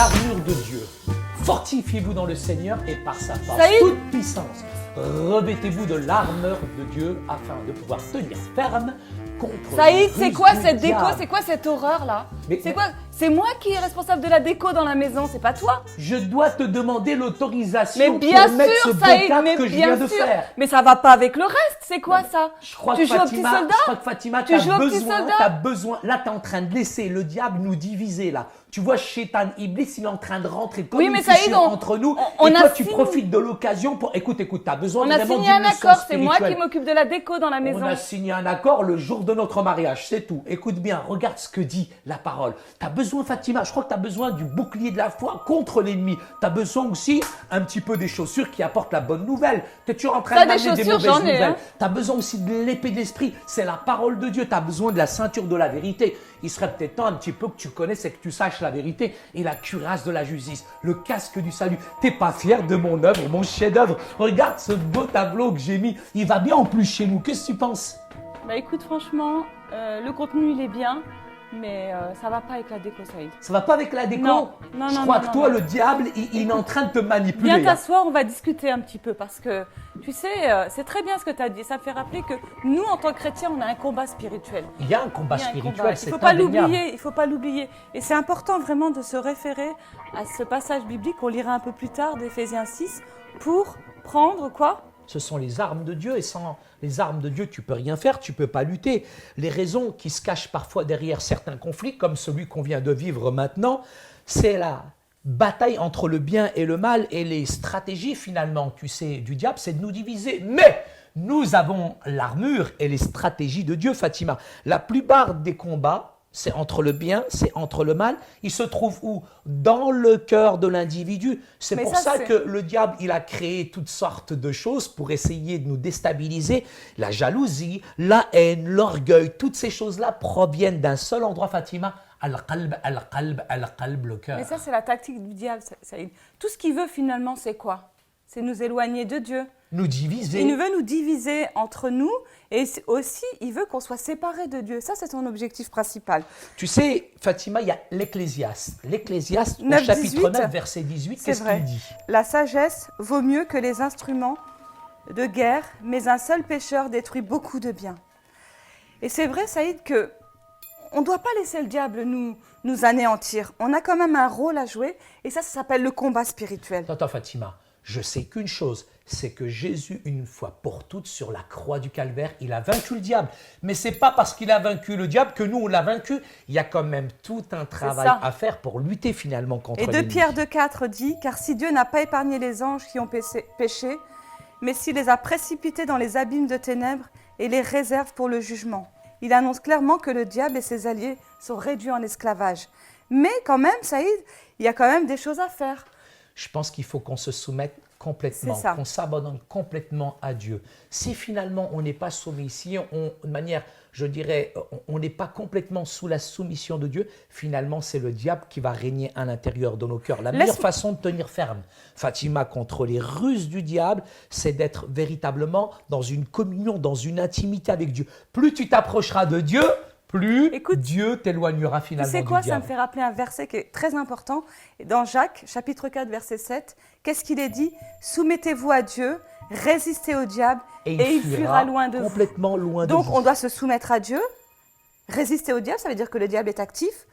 l'armure de Dieu. Fortifiez-vous dans le Seigneur et par sa force Saïd toute puissance. Revêtez-vous de l'armure de Dieu afin de pouvoir tenir ferme contre Saïd, les c'est ruses quoi du cette déco? diable. C'est quoi cette horreur là? Mais- C'est quoi? C'est moi qui est responsable de la déco dans la maison, c'est pas toi? Je dois te demander l'autorisation Mais bien pour mettre ce sûr, beau Saïd, cap mais que je bien viens de sûr. faire. Mais ça va pas avec le reste, c'est quoi ça? Je crois Tu que joues au petit soldat? Je crois que Fatima, Tu joues au petit besoin, soldat? t'as besoin. Là, tu es en train de laisser le diable nous diviser là. Tu vois, Shaitan Iblis, il est en train de rentrer comme Oui, une mais Saïd, fissure on- entre nous. on et a toi, tu signé. profites de l'occasion pour. Écoute, t'as besoin On a vraiment signé d'une un leçon accord, c'est moi qui spirituelle. m'occupe de la déco dans la maison. On a signé un accord le jour de notre mariage, c'est tout. Écoute bien, regarde ce que dit la parole. Tu as besoin, Fatima, je crois que tu as besoin du bouclier de la foi contre l'ennemi. Tu as besoin aussi un petit peu des chaussures qui apportent la bonne nouvelle. Tu es toujours en train Ça, de des m'amener des chaussures, mauvaises j'en ai, nouvelles. hein. Tu as besoin aussi de l'épée d'esprit. C'est la parole de Dieu. Tu as besoin de la ceinture de la vérité. Il serait peut-être temps un petit peu que tu connaisses et que tu saches la vérité. Et la cuirasse de la justice, le casque du salut. T'es pas fier de mon œuvre, mon chef-d'œuvre. Regarde ce beau tableau que j'ai mis. Il va bien en plus chez nous. Qu'est-ce que tu penses? Bah écoute, franchement, le contenu il est bien, mais ça va pas avec la déco, Saïd. Ça va pas avec la déco? Non, non, Je non, crois non, que non, toi, non. le diable, il est en train de te manipuler. Viens hein. t'asseoir, on va discuter un petit peu parce que, tu sais, c'est très bien ce que tu as dit. Ça me fait rappeler que nous, en tant que chrétiens, on a un combat spirituel. Il y a un combat Il y a un spirituel, combat. c'est Il faut pas indéniable. l'oublier, il faut pas l'oublier. Et c'est important vraiment de se référer à ce passage biblique qu'on lira un peu plus tard d'Éphésiens 6 pour prendre quoi? Ce sont les armes de Dieu et sans les armes de Dieu, tu peux rien faire, tu peux pas lutter. Les raisons qui se cachent parfois derrière certains conflits, comme celui qu'on vient de vivre maintenant, c'est la bataille entre le bien et le mal et les stratégies finalement, tu sais, du diable, c'est de nous diviser. Mais nous avons l'armure et les stratégies de Dieu, Fatima. La plupart des combats, c'est entre le bien, c'est entre le mal. Il se trouve où? Dans le cœur de l'individu. C'est Mais pour ça, ça c'est- que le diable, il a créé toutes sortes de choses pour essayer de nous déstabiliser. La jalousie, la haine, l'orgueil, toutes ces choses-là proviennent d'un seul endroit, Fatima. Al-qalb, al-qalb, al-qalb, le cœur. Mais ça, c'est la tactique du diable, Saïd. Tout ce qu'il veut finalement, c'est quoi? C'est nous éloigner de Dieu. Nous diviser. Il veut nous diviser entre nous et aussi, il veut qu'on soit séparés de Dieu. Ça, c'est son objectif principal. Tu sais, Fatima, il y a l'Ecclésiaste. L'Ecclésiaste, au 9, chapitre 18, 9, verset 18, c'est qu'est-ce vrai. qu'il dit? La sagesse vaut mieux que les instruments de guerre, mais un seul pécheur détruit beaucoup de biens. Et c'est vrai, Saïd, que on ne doit pas laisser le diable nous anéantir. On a quand même un rôle à jouer et ça s'appelle le combat spirituel. Attends, Fatima, je sais qu'une chose, c'est que Jésus, une fois pour toutes, sur la croix du calvaire, il a vaincu le diable. Mais c'est pas parce qu'il a vaincu le diable que nous, on l'a vaincu. Il y a quand même tout un travail ça. à faire pour lutter finalement contre Et 2 l'ennemi. Pierre 2,4 dit « Car si Dieu n'a pas épargné les anges qui ont péché, mais s'il les a précipités dans les abîmes de ténèbres et les réserve pour le jugement. » Il annonce clairement que le diable et ses alliés sont réduits en esclavage. Mais quand même, Saïd, il y a quand même des choses à faire. Je pense qu'il faut qu'on se soumette complètement, C'est ça. qu'on s'abandonne complètement à Dieu. Si finalement on n'est pas soumis, si de manière, je dirais, on n'est pas complètement sous la soumission de Dieu, finalement c'est le diable qui va régner à l'intérieur de nos cœurs. La meilleure façon de tenir ferme, Fatima, contre les ruses du diable, c'est d'être véritablement dans une communion, dans une intimité avec Dieu. Plus tu t'approcheras de Dieu, plus Écoute, Dieu t'éloignera Tu finalement sais quoi, du ça me diable. fait rappeler un verset qui est très important. Dans Jacques, chapitre 4, verset 7, qu'est-ce qu'il est dit? Soumettez-vous à Dieu, résistez au diable, et il fuira loin de vous. complètement loin de Donc, vous. on doit se soumettre à Dieu, résister au diable, ça veut dire que le diable est actif,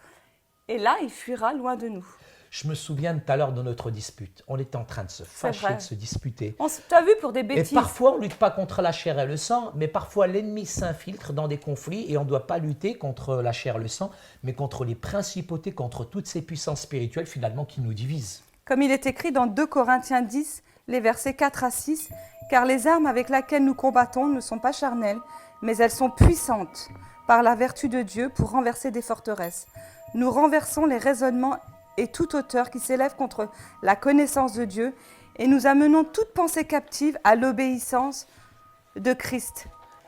et là, il fuira loin de nous. Je me souviens de tout à l'heure de notre dispute. On était en train de se fâcher, vrai. de se disputer. T'as vu pour des Et bêtises? parfois, on ne lutte pas contre la chair et le sang, mais parfois l'ennemi s'infiltre dans des conflits et on ne doit pas lutter contre la chair et le sang, mais contre les principautés, contre toutes ces puissances spirituelles finalement qui nous divisent. Comme il est écrit dans 2 Corinthiens 10, les versets 4 à 6, « Car les armes avec lesquelles nous combattons ne sont pas charnelles, mais elles sont puissantes par la vertu de Dieu pour renverser des forteresses. Nous renversons les raisonnements et toute hauteur qui s'élève contre la connaissance de Dieu, et nous amenons toute pensée captive à l'obéissance de Christ.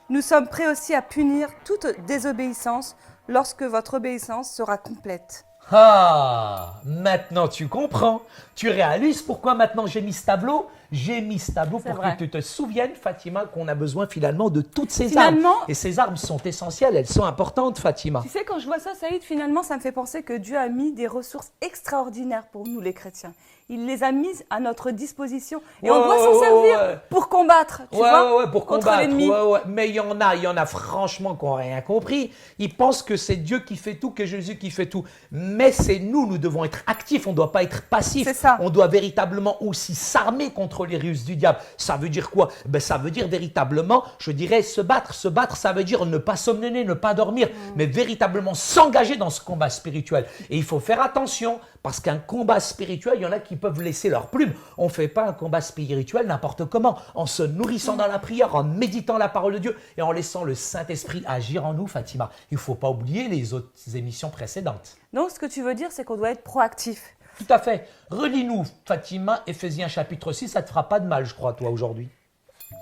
Nous sommes prêts aussi à punir toute désobéissance lorsque votre obéissance sera complète. » Ah, maintenant tu comprends. Tu réalises pourquoi maintenant j'ai mis ce tableau? J'ai mis ce tableau C'est pour vrai. que tu te souviennes, Fatima, qu'on a besoin finalement de toutes ces Finalement- armes. Et ces armes sont essentielles, elles sont importantes, Fatima. Tu sais, quand je vois ça, Saïd, finalement, ça me fait penser que Dieu a mis des ressources extraordinaires pour nous, les chrétiens. Il les a mises à notre disposition. Et on doit s'en servir pour combattre, tu vois, pour contre combattre. l'ennemi. Mais il y en a franchement qui n'ont rien compris. Ils pensent que c'est Dieu qui fait tout, que Jésus qui fait tout. Mais c'est nous devons être actifs, on ne doit pas être passifs. C'est ça. On doit véritablement aussi s'armer contre les ruses du diable. Ça veut dire quoi? Ça veut dire véritablement, je dirais, se battre. Se battre, ça veut dire ne pas somnoler, ne pas dormir, mais véritablement s'engager dans ce combat spirituel. Et il faut faire attention, parce qu'un combat spirituel, il y en a qui peuvent laisser leur plume. On ne fait pas un combat spirituel n'importe comment, en se nourrissant dans la prière, en méditant la parole de Dieu et en laissant le Saint-Esprit agir en nous, Fatima. Il ne faut pas oublier les autres émissions précédentes. Donc, ce que tu veux dire, c'est qu'on doit être proactif. Tout à fait. Relis-nous, Fatima, Éphésiens chapitre 6, ça ne te fera pas de mal, je crois, toi, aujourd'hui.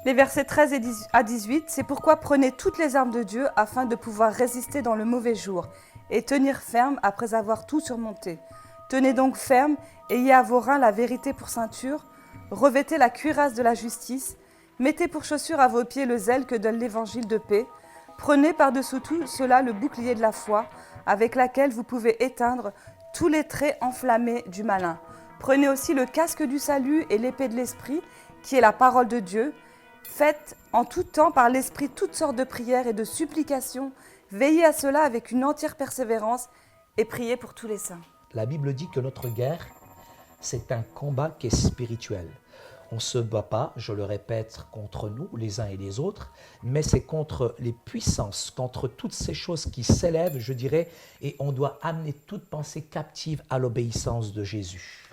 Les versets 13 à 18, c'est pourquoi prenez toutes les armes de Dieu afin de pouvoir résister dans le mauvais jour et tenir ferme après avoir tout surmonté. Tenez donc ferme, ayez à vos reins la vérité pour ceinture, revêtez la cuirasse de la justice, mettez pour chaussure à vos pieds le zèle que donne l'évangile de paix, prenez par-dessous tout cela le bouclier de la foi, avec laquelle vous pouvez éteindre tous les traits enflammés du malin. Prenez aussi le casque du salut et l'épée de l'esprit, qui est la parole de Dieu. Faites en tout temps par l'esprit toutes sortes de prières et de supplications, veillez à cela avec une entière persévérance et priez pour tous les saints. La Bible dit que notre guerre, c'est un combat qui est spirituel. On ne se bat pas, je le répète, contre nous, les uns et les autres, mais c'est contre les puissances, contre toutes ces choses qui s'élèvent, je dirais, et on doit amener toute pensée captive à l'obéissance de Jésus.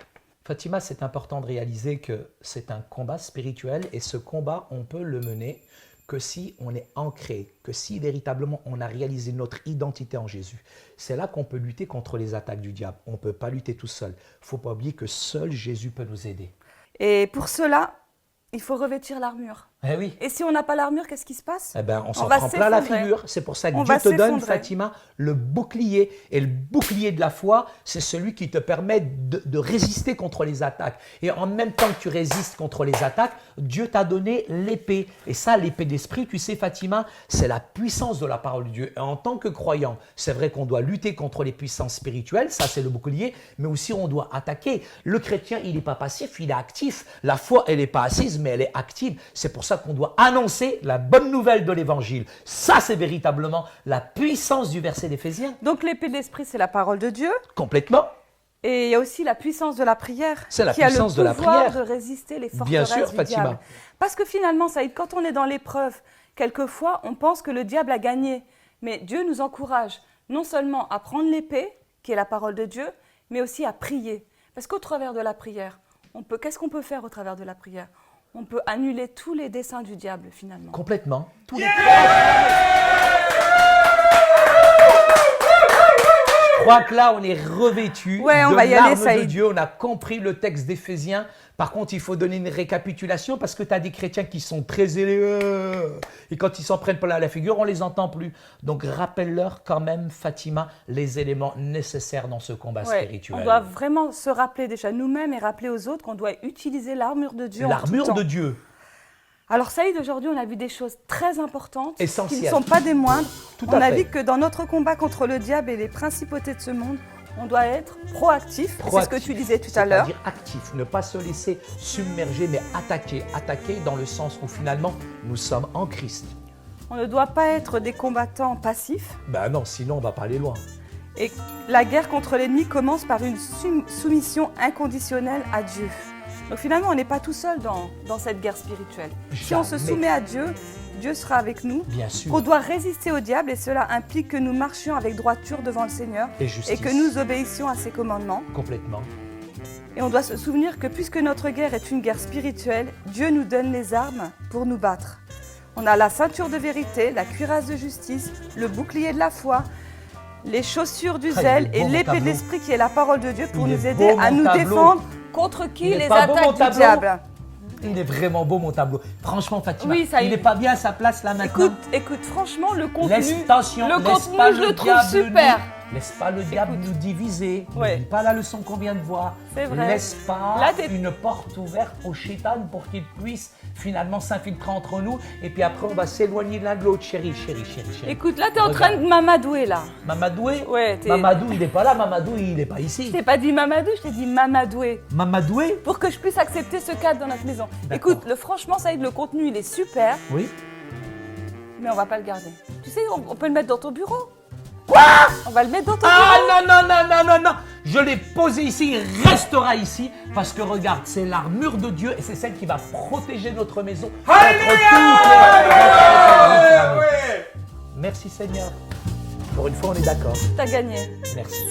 Fatima, c'est important de réaliser que c'est un combat spirituel et ce combat, on peut le mener que si on est ancré, que si véritablement on a réalisé notre identité en Jésus. C'est là qu'on peut lutter contre les attaques du diable. On ne peut pas lutter tout seul. Il ne faut pas oublier que seul Jésus peut nous aider. Et pour cela, il faut revêtir l'armure. Eh oui. Et si on n'a pas l'armure, qu'est-ce qui se passe? Eh ben, on s'en va prend plein la s'effondrer. figure. C'est pour ça que On Dieu va te donne, s'effondrer. Fatima, le bouclier. Et le bouclier de la foi, c'est celui qui te permet de résister contre les attaques. Et en même temps que tu résistes contre les attaques, Dieu t'a donné l'épée. Et ça, l'épée d'esprit, tu sais, Fatima, c'est la puissance de la parole de Dieu. Et en tant que croyant, c'est vrai qu'on doit lutter contre les puissances spirituelles. Ça, c'est le bouclier. Mais aussi, on doit attaquer. Le chrétien, il n'est pas passif, il est actif. La foi, elle n'est pas assise, mais elle est active. C'est pour ça qu'on doit annoncer la bonne nouvelle de l'évangile. Ça, c'est véritablement la puissance du verset d'Éphésiens. Donc l'épée de l'esprit, c'est la parole de Dieu. Complètement. Et il y a aussi la puissance de la prière. C'est la qui a puissance le de la pouvoir prière. de résister les forteresses Bien sûr, du Fatima. diable. Parce que finalement, Saïd, quand on est dans l'épreuve, quelquefois, on pense que le diable a gagné. Mais Dieu nous encourage non seulement à prendre l'épée, qui est la parole de Dieu, mais aussi à prier. Parce qu'au travers de la prière, qu'est-ce qu'on peut faire au travers de la prière? On peut annuler tous les desseins du diable, finalement. Complètement. Tous les... Je crois que là, on est revêtu Ouais, on de va y aller, l'arme de Saïd. Dieu. On a compris le texte d'Éphésiens. Par contre, il faut donner une récapitulation parce que tu as des chrétiens qui sont très élevés. Et quand ils s'en prennent plein la figure, on ne les entend plus. Donc, rappelle-leur quand même, Fatima, les éléments nécessaires dans ce combat Ouais, spirituel. on doit vraiment se rappeler déjà nous-mêmes et rappeler aux autres qu'on doit utiliser l'armure de Dieu en tout L'armure temps. de Dieu. Alors Saïd, aujourd'hui, on a vu des choses très importantes Essentielles. qui ne sont pas des moindres. Tout On à a fait. vu que dans notre combat contre le diable et les principautés de ce monde, on doit être proactif. C'est ce que tu disais tout à l'heure. C'est-à-dire actif, ne pas se laisser submerger, mais attaquer. Attaquer dans le sens où finalement, nous sommes en Christ. On ne doit pas être des combattants passifs. Ben non, sinon on ne va pas aller loin. Et la guerre contre l'ennemi commence par une soumission inconditionnelle à Dieu. Donc finalement, on n'est pas tout seul dans cette guerre spirituelle. Si on se Jamais. soumet à Dieu, Dieu sera avec nous. Bien sûr. On doit résister au diable et cela implique que nous marchions avec droiture devant le Seigneur Et justice. et que nous obéissions à ses commandements. Complètement. Et on doit se souvenir que puisque notre guerre est une guerre spirituelle, Dieu nous donne les armes pour nous battre. On a la ceinture de vérité, la cuirasse de justice, le bouclier de la foi, les chaussures du Ah, il zèle est et beau, mon l'épée de tableau. l'esprit qui est la parole de Dieu pour Il est nous aider beau, à mon nous tableau. défendre contre qui? Il est Les pas beau, mon attaques du tableau? diable. Il est vraiment beau mon tableau. Franchement, Fatima, Oui, ça y il est. n'est pas bien à sa place là maintenant. Écoute, franchement, le contenu, Laisse, attention, le laisse contenu, pas je le le trouve diable super. Laisse pas le diable nous diviser. Ouais. N'oublie pas la leçon qu'on vient de voir. C'est vrai. Laisse pas Là, t'es- une porte ouverte au shaitan pour qu'il puisse finalement s'infiltrer entre nous. Et puis après, on va s'éloigner l'un de l'autre, chérie. Écoute, là, tu es en train de m'amadouer, là. Mamadoué Ouais, t'es- Mamadou, il n'est pas là. Mamadou, il n'est pas ici. Je t'ai pas dit Mamadou, je t'ai dit Mamadoué. Mamadoué Pour que je puisse accepter ce cadre dans notre maison. D'accord. Écoute, franchement, Saïd, le contenu, il est super, Oui. mais on va pas le garder. Tu sais, on peut le mettre dans ton bureau. Quoi? On va le mettre dans ton Ah bureau. non. Je l'ai posé ici, il restera ici. Parce que regarde, c'est l'armure de Dieu et c'est celle qui va protéger notre maison. Merci Seigneur. Pour une fois, on est d'accord. T'as gagné. Merci.